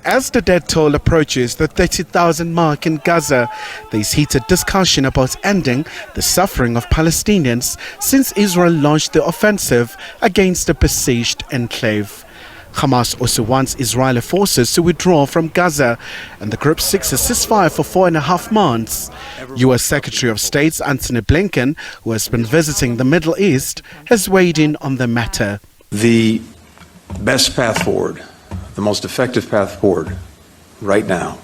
As the death toll approaches the 30,000 mark in Gaza, there is heated discussion about ending the suffering of Palestinians since Israel launched the offensive against the besieged enclave. Hamas also wants Israeli forces to withdraw from Gaza, and the group seeks a ceasefire for 4.5 months. U.S. Secretary of State Antony Blinken, who has been visiting the Middle East, has weighed in on the matter. The best path forward, the most effective path forward right now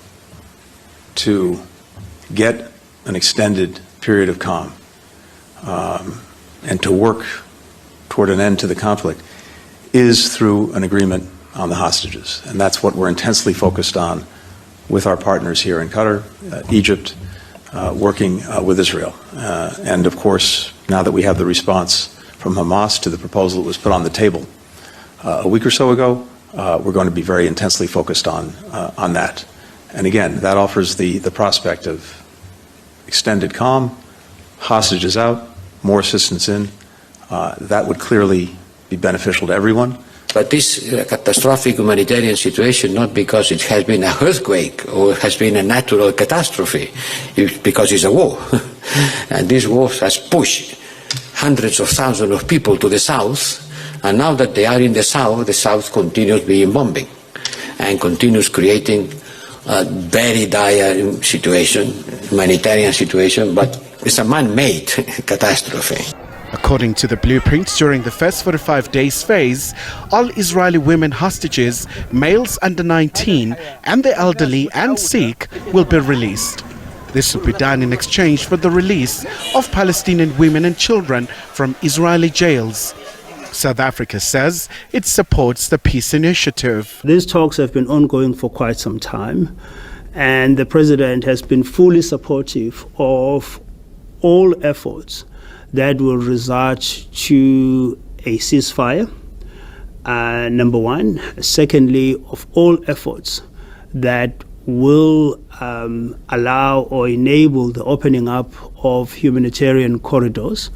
to get an extended period of calm and to work toward an end to the conflict is through an agreement on the hostages. And that's what we're intensely focused on with our partners here in Qatar, Egypt, working with Israel. And of course, now that we have the response from Hamas to the proposal that was put on the table a week or so ago, we're going to be very intensely focused on that. And again, that offers the prospect of extended calm, hostages out, more assistance in. That would clearly be beneficial to everyone. But this catastrophic humanitarian situation, not because it has been an earthquake or has been a natural catastrophe, it's because it's a war. And this war has pushed hundreds of thousands of people to the south, and now that they are in the south continues being bombing and continues creating a very dire situation, humanitarian situation, but it's a man-made catastrophe. According to the blueprints, during the first 45 days phase, all Israeli women hostages, males under 19 and the elderly and sick will be released. This will be done in exchange for the release of Palestinian women and children from Israeli jails. South Africa says it supports the peace initiative. These talks have been ongoing for quite some time, and the president has been fully supportive of all efforts that will result to a ceasefire, number one. Secondly, of all efforts that will allow or enable the opening up of humanitarian corridors.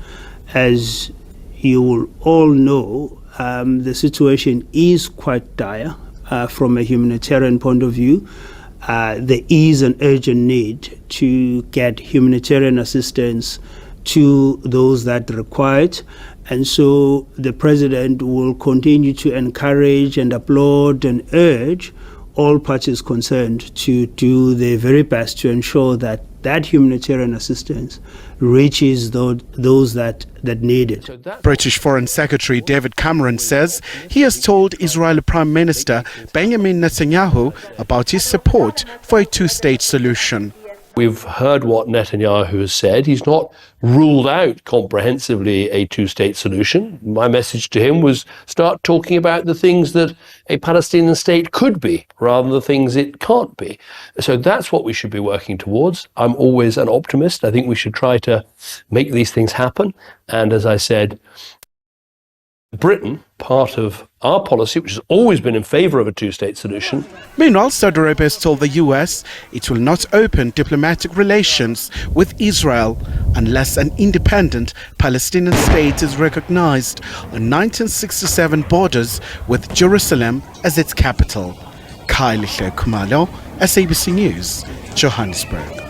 As you will all know, the situation is quite dire from a humanitarian point of view. There is an urgent need to get humanitarian assistance to those that require it. And so the president will continue to encourage and applaud and urge all parties concerned to do their very best to ensure that that humanitarian assistance reaches those that need it. British Foreign Secretary David Cameron says he has told Israeli Prime Minister Benjamin Netanyahu about his support for a two-state solution. We've heard what Netanyahu has said. He's not ruled out comprehensively a two-state solution. My message to him was start talking about the things that a Palestinian state could be rather than the things it can't be. So that's what we should be working towards. I'm always an optimist. I think we should try to make these things happen. And as I said, Britain, part of our policy, which has always been in favour of a two-state solution. Meanwhile, Saudi Arabia has told the US it will not open diplomatic relations with Israel unless an independent Palestinian state is recognized on 1967 borders with Jerusalem as its capital. Khayelihle, Khumalo, SABC News, Johannesburg.